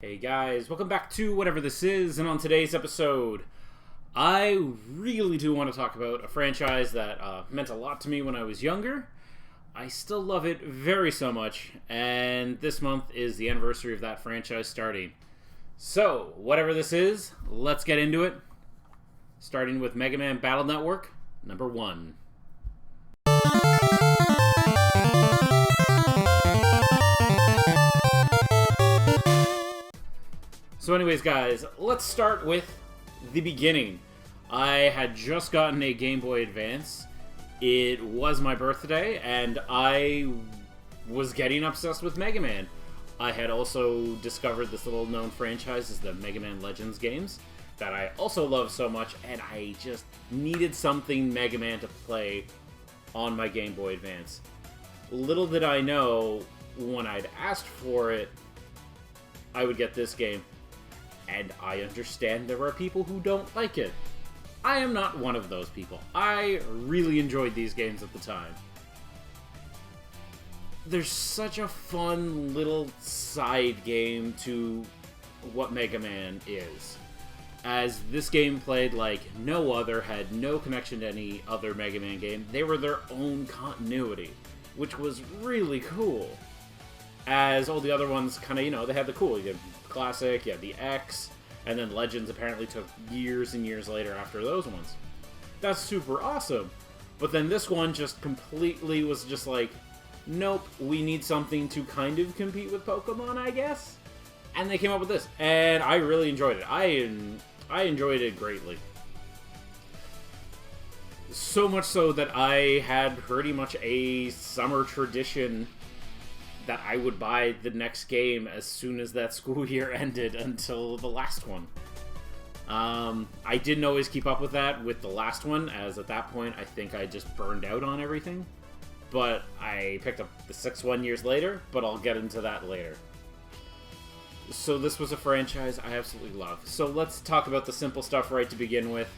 Hey guys, welcome back to whatever this is, and on today's episode, I really do want to talk about a franchise that meant a lot to me when I was younger. I still love it very so much, and this month is the anniversary of that franchise starting. So, whatever this is, let's get into it. Starting with Megaman Battle Network, number 1. So anyways, guys, let's start with the beginning. I had just gotten a Game Boy Advance. It was my birthday, and I was getting obsessed with Mega Man. I had also discovered this little known franchise as the Mega Man Legends games that I also love so much, and I just needed something Mega Man to play on my Game Boy Advance. Little did I know, when I'd asked for it, I would get this game. And I understand there are people who don't like it. I am not one of those people. I really enjoyed these games at the time. There's such a fun little side game to what Mega Man is. As this game played like no other, had no connection to any other Mega Man game. They were their own continuity, which was really cool. As all the other ones kind of, they had the cool. You had Classic, you had the X, and then Legends apparently took years and years later after those ones. That's super awesome. But then this one just completely was just like, nope, we need something to kind of compete with Pokemon, I guess? And they came up with this, and I really enjoyed it. I enjoyed it greatly. So much so that I had pretty much a summer tradition that I would buy the next game as soon as that school year ended until the last one. I didn't always keep up with that with the last one, as at that point I think I just burned out on everything. But I picked up the 6th one years later, but I'll get into that later. So this was a franchise I absolutely love. So let's talk about the simple stuff right to begin with.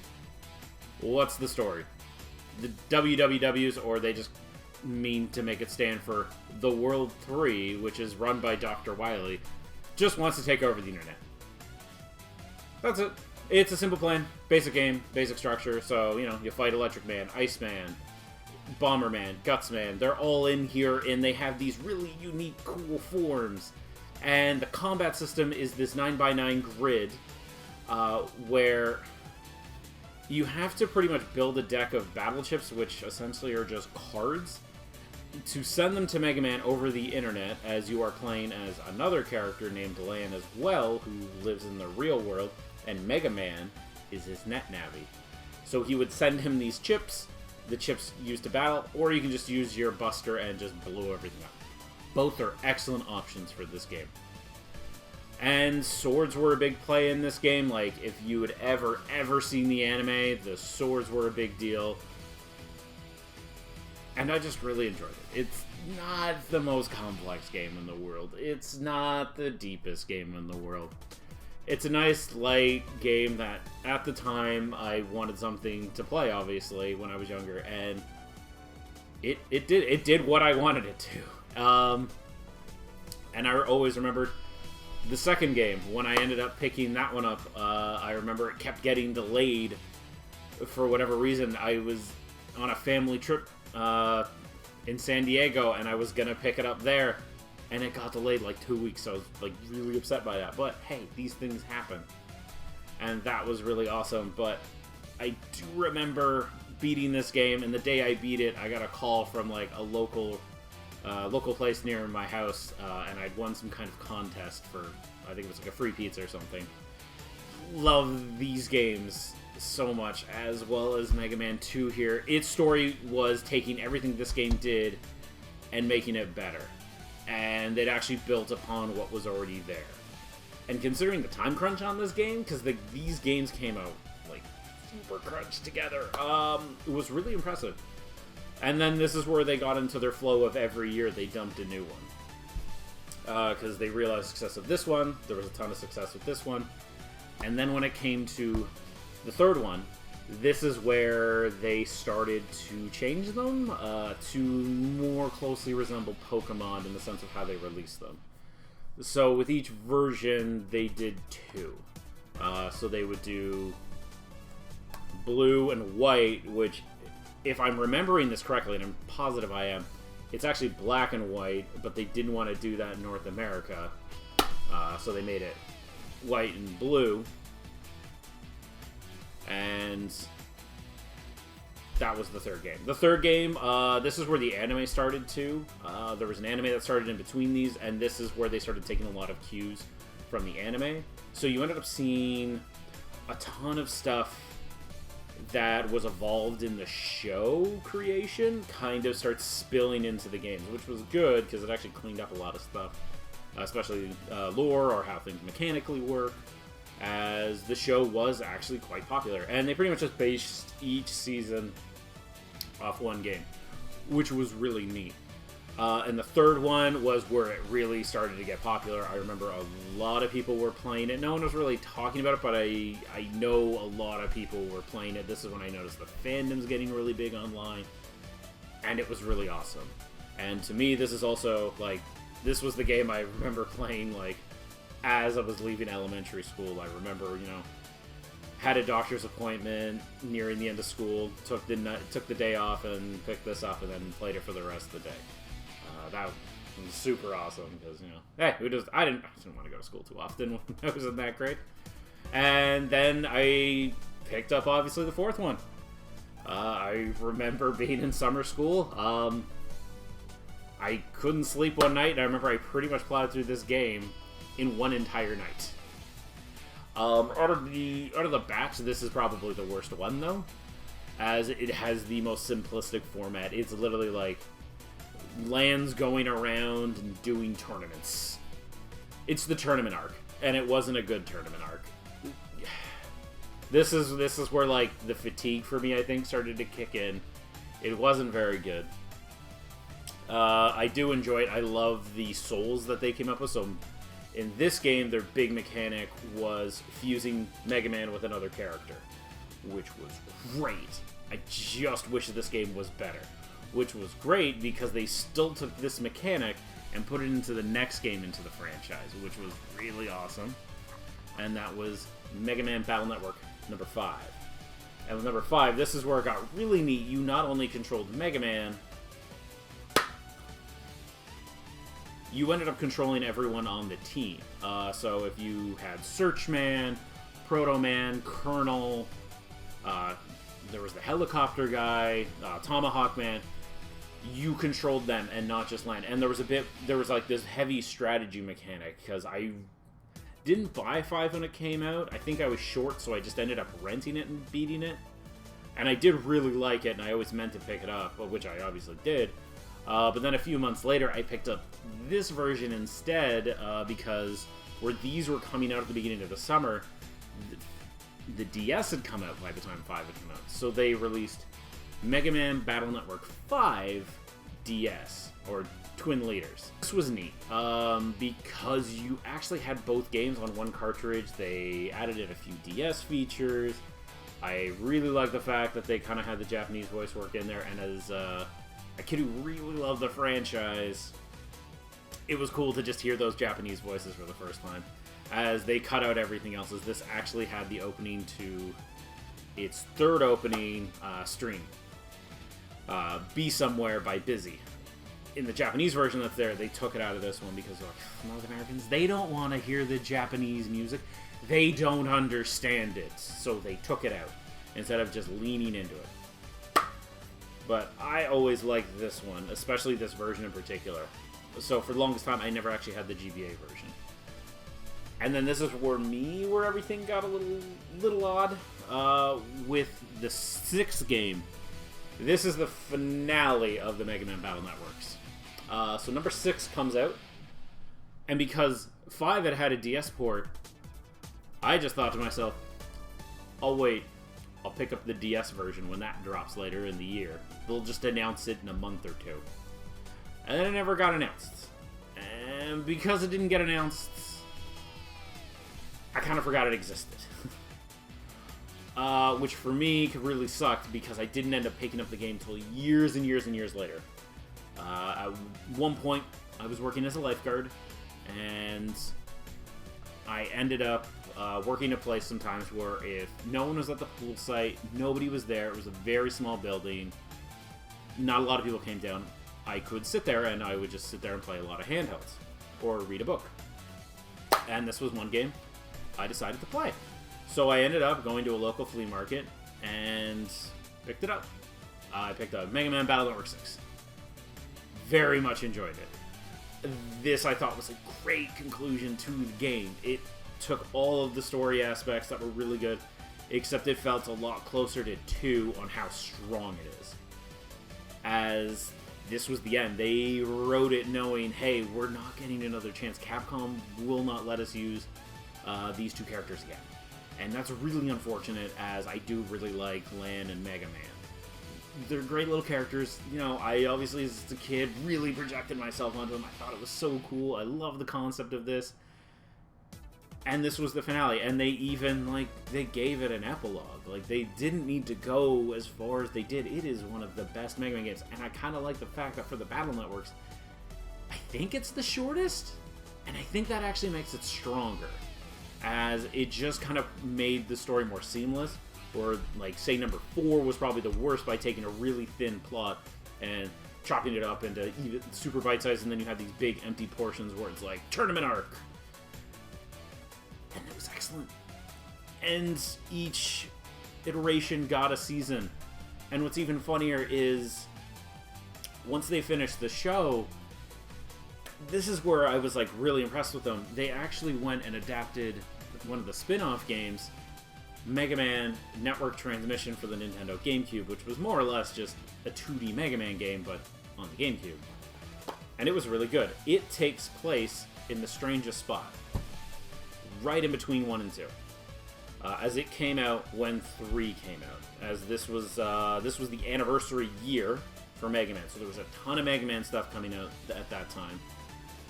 What's the story? The WWWs, or they just mean to make it stand for The World 3, which is run by Dr. Wily, just wants to take over the internet. That's it. It's a simple plan, basic game, basic structure. So, you fight Electric Man, Iceman, Bomberman, Gutsman. They're all in here, and they have these really unique, cool forms. And the combat system is this 9x9 grid, where you have to pretty much build a deck of battle chips, which essentially are just cards, to send them to Mega Man over the internet, as you are playing as another character named Lan as well, who lives in the real world, and Mega Man is his NetNavi. So he would send him these chips, the chips used to battle, or you can just use your Buster and just blow everything up. Both are excellent options for this game. And swords were a big play in this game. Like, if you had ever seen the anime, the swords were a big deal. And I just really enjoyed it. It's not the most complex game in the world. It's not the deepest game in the world. It's a nice, light game that, at the time, I wanted something to play, obviously, when I was younger. And it did what I wanted it to. And I always remembered the second game, when I ended up picking that one up. I remember it kept getting delayed for whatever reason. I was on a family trip in San Diego, and I was gonna pick it up there, and it got delayed like 2 weeks. So I was like really upset by that. But hey, these things happen, and that was really awesome. But I do remember beating this game, and the day I beat it, I got a call from like a local place near my house, and I'd won some kind of contest for, I think it was like a free pizza or something. Love these games so much, as well as Mega Man 2 here. Its story was taking everything this game did and making it better. And it actually built upon what was already there. And considering the time crunch on this game, because these games came out like super crunched together, it was really impressive. And then this is where they got into their flow of every year they dumped a new one. Because they realized success of this one, there was a ton of success with this one. And then when it came to the third one, this is where they started to change them to more closely resemble Pokemon in the sense of how they release them. So with each version, they did 2. So they would do blue and white, which, if I'm remembering this correctly, and I'm positive I am, it's actually black and white, but they didn't want to do that in North America, so they made it white and blue, and that was the third game. The third game, this is where the anime started too. There was an anime that started in between these, and this is where they started taking a lot of cues from the anime. So you ended up seeing a ton of stuff that was evolved in the show creation kind of starts spilling into the games, which was good because it actually cleaned up a lot of stuff, especially lore or how things mechanically work, as the show was actually quite popular. And they pretty much just based each season off one game, which was really neat. And the third one was where it really started to get popular. I remember a lot of people were playing it. No one was really talking about it, but I know a lot of people were playing it. This is when I noticed the fandom's getting really big online, and it was really awesome. And to me, this is also, like, this was the game I remember playing, like, as I was leaving elementary school. I remember, you know, had a doctor's appointment nearing the end of school, took the day off and picked this up, and then played it for the rest of the day. That was super awesome because, you know, hey, I didn't want to go to school too often when I was in that grade. And then I picked up, obviously, the fourth one. I remember being in summer school. I couldn't sleep one night, and I remember I pretty much plowed through this game in one entire night. Out of the batch, this is probably the worst one, though, as it has the most simplistic format. It's literally like lands going around and doing tournaments. It's the tournament arc, and it wasn't a good tournament arc. This is where, like, the fatigue for me, I think, started to kick in. It wasn't very good. I do enjoy it. I love the souls that they came up with. So in this game, their big mechanic was fusing Mega Man with another character, which was great. I just wish this game was better. Which was great because they still took this mechanic and put it into the next game into the franchise, which was really awesome. And that was Megaman Battle Network number 5. And with number 5, this is where it got really neat. You not only controlled Mega Man, you ended up controlling everyone on the team. So if you had Search Man, Proto Man, Colonel, there was the helicopter guy, Tomahawk Man, you controlled them and not just land. And there was like this heavy strategy mechanic, because I didn't buy 5 when it came out. I think I was short, so I just ended up renting it and beating it. And I did really like it, and I always meant to pick it up, which I obviously did. But then a few months later, I picked up this version instead, because where these were coming out at the beginning of the summer, the DS had come out by the time 5 had come out. So they released Mega Man Battle Network 5 DS, or Twin Leaders. This was neat, because you actually had both games on one cartridge. They added in a few DS features. I really like the fact that they kind of had the Japanese voice work in there, and as a kid who really loved the franchise, it was cool to just hear those Japanese voices for the first time, as they cut out everything else, as this actually had the opening to its third opening, Stream. Be Somewhere by Busy. In the Japanese version that's there, they took it out of this one because, like, North Americans, they don't want to hear the Japanese music. They don't understand it. So they took it out instead of just leaning into it. But I always liked this one, especially this version in particular. So for the longest time, I never actually had the GBA version. And then this is where everything got a little odd. With the 6th game, this is the finale of the Mega Man Battle Networks. So number 6 comes out, and because 5 had a DS port, I just thought to myself, oh wait, I'll pick up the DS version when that drops later in the year. They'll just announce it in a month or 2. And then it never got announced. And because it didn't get announced, I kind of forgot it existed. Which for me really sucked, because I didn't end up picking up the game until years and years and years later. At one point, I was working as a lifeguard, And I ended up working a place sometimes where if no one was at the pool site, nobody was there, it was a very small building, not a lot of people came down, I could sit there and I would just sit there and play a lot of handhelds or read a book. And this was one game I decided to play. So I ended up going to a local flea market and picked it up. I picked up Megaman Battle Network 6. Very much enjoyed it. This, I thought, was a great conclusion to the game. It took all of the story aspects that were really good, except it felt a lot closer to 2 on how strong it is. As this was the end. They wrote it knowing, hey, we're not getting another chance. Capcom will not let us use these 2 characters again. And that's really unfortunate, as I do really like Lan and Mega Man. They're great little characters. You know, I obviously, as a kid, really projected myself onto them. I thought it was so cool. I love the concept of this. And this was the finale. And they even, like, they gave it an epilogue. Like, they didn't need to go as far as they did. It is one of the best Mega Man games. And I kind of like the fact that for the Battle Networks, I think it's the shortest. And I think that actually makes it stronger, as it just kind of made the story more seamless. Or, like, say number 4 was probably the worst by taking a really thin plot and chopping it up into even super bite-sized, and then you have these big empty portions where it's like, tournament arc. And it was excellent. And each iteration got a season. And what's even funnier is, once they finished the show, this is where I was, like, really impressed with them. They actually went and adapted one of the spin-off games, Mega Man Network Transmission, for the Nintendo GameCube, which was more or less just a 2D Mega Man game, but on the GameCube. And it was really good. It takes place in the strangest spot, right in between 1 and 2, as it came out when 3 came out, as this was the anniversary year for Mega Man, so there was a ton of Mega Man stuff coming out at that time,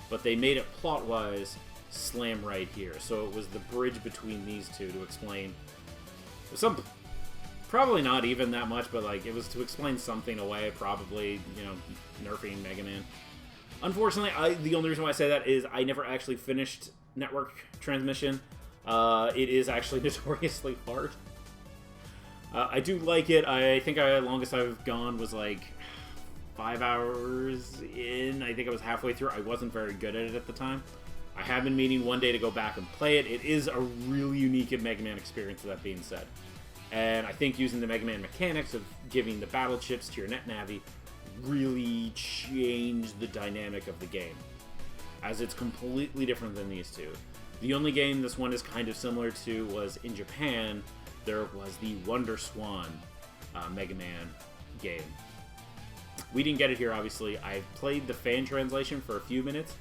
but they made it plot-wise slam right here, so it was the bridge between these two to explain some, probably not even that much, but like it was to explain something away, probably, you know, nerfing Mega Man. Unfortunately, the only reason why I say that is I never actually finished Network Transmission. It is actually notoriously hard. I do like it. I think the longest I've gone was like 5 hours in. I think I was halfway through. I wasn't very good at it at the time. I have been meaning one day to go back and play it. It is a really unique Mega Man experience, that being said. And I think using the Mega Man mechanics of giving the battle chips to your NetNavi really changed the dynamic of the game, as it's completely different than these two. The only game this one is kind of similar to was in Japan. There was the Wonder Swan Mega Man game. We didn't get it here, obviously. I played the fan translation for a few minutes.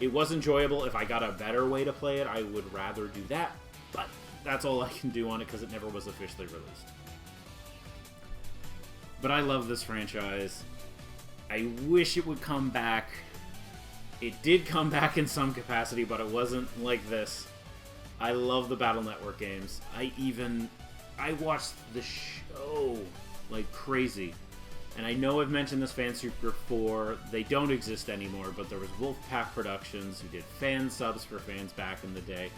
It was enjoyable. If I got a better way to play it, I would rather do that, but that's all I can do on it because it never was officially released. But I love this franchise. I wish it would come back. It did come back in some capacity, but it wasn't like this. I love the Battle Network games. I watched the show like crazy. And I know I've mentioned this fansub before. They don't exist anymore, but there was Wolfpack Productions who did fan subs for fans back in the day.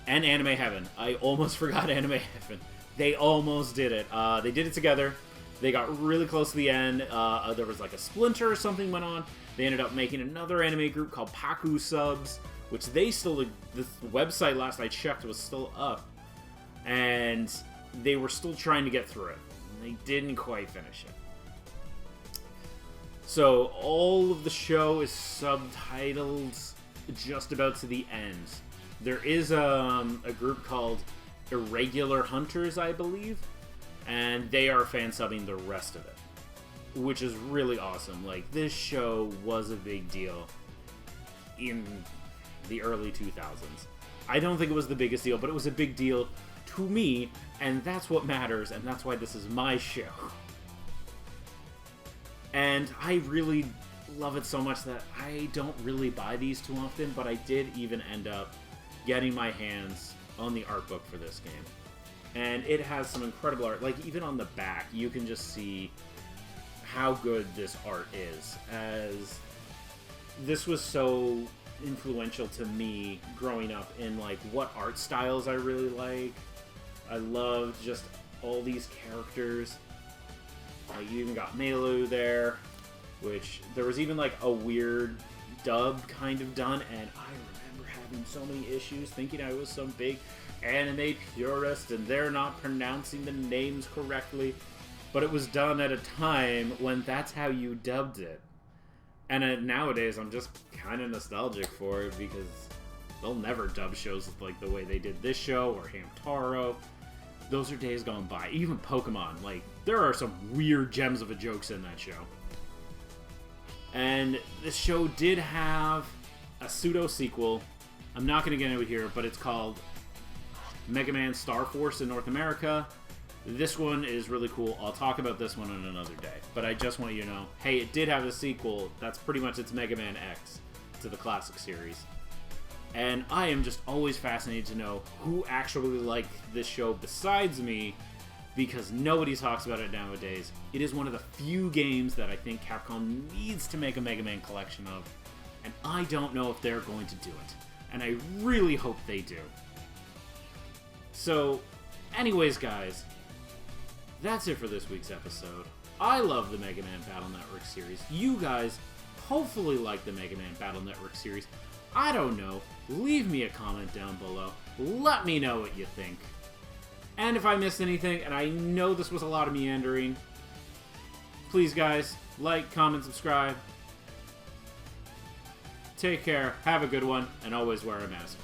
And Anime Heaven. I almost forgot Anime Heaven. They almost did it. They did it together. They got really close to the end. There was like a splinter or something went on. They ended up making another anime group called Paku Subs, which they still, the website last I checked was still up. And they were still trying to get through it. They didn't quite finish it. So all of the show is subtitled just about to the end. There is a group called Irregular Hunters, I believe, and they are fan subbing the rest of it, which is really awesome. Like, this show was a big deal in the early 2000s. I don't think it was the biggest deal, but it was a big deal to me, and that's what matters, and that's why this is my show. And I really love it so much that I don't really buy these too often, but I did even end up getting my hands on the art book for this game. And it has some incredible art. Like, even on the back, you can just see how good this art is, as this was so influential to me growing up in, like, what art styles I really like. I loved just all these characters. You even got Melu there, which there was even, like, a weird dub kind of done, and I remember having so many issues thinking I was some big anime purist and they're not pronouncing the names correctly. But it was done at a time when that's how you dubbed it. And nowadays, I'm just kind of nostalgic for it because they'll never dub shows like the way they did this show or Hamtaro. Those are days gone by. Even Pokemon, like, there are some weird gems of a jokes in that show. And this show did have a pseudo-sequel. I'm not going to get into it here, but it's called Megaman Star Force in North America. This one is really cool. I'll talk about this one on another day. But I just want you to know, hey, it did have a sequel. That's pretty much its Mega Man X to the classic series. And I am just always fascinated to know who actually liked this show besides me, because nobody talks about it nowadays. It is one of the few games that I think Capcom needs to make a Mega Man collection of, and I don't know if they're going to do it. And I really hope they do. So, anyways, guys, that's it for this week's episode. I love the Mega Man Battle Network series. You guys hopefully like the Mega Man Battle Network series. I don't know. Leave me a comment down below. Let me know what you think. And if I missed anything, and I know this was a lot of meandering, please, guys, like, comment, subscribe. Take care, have a good one, and always wear a mask.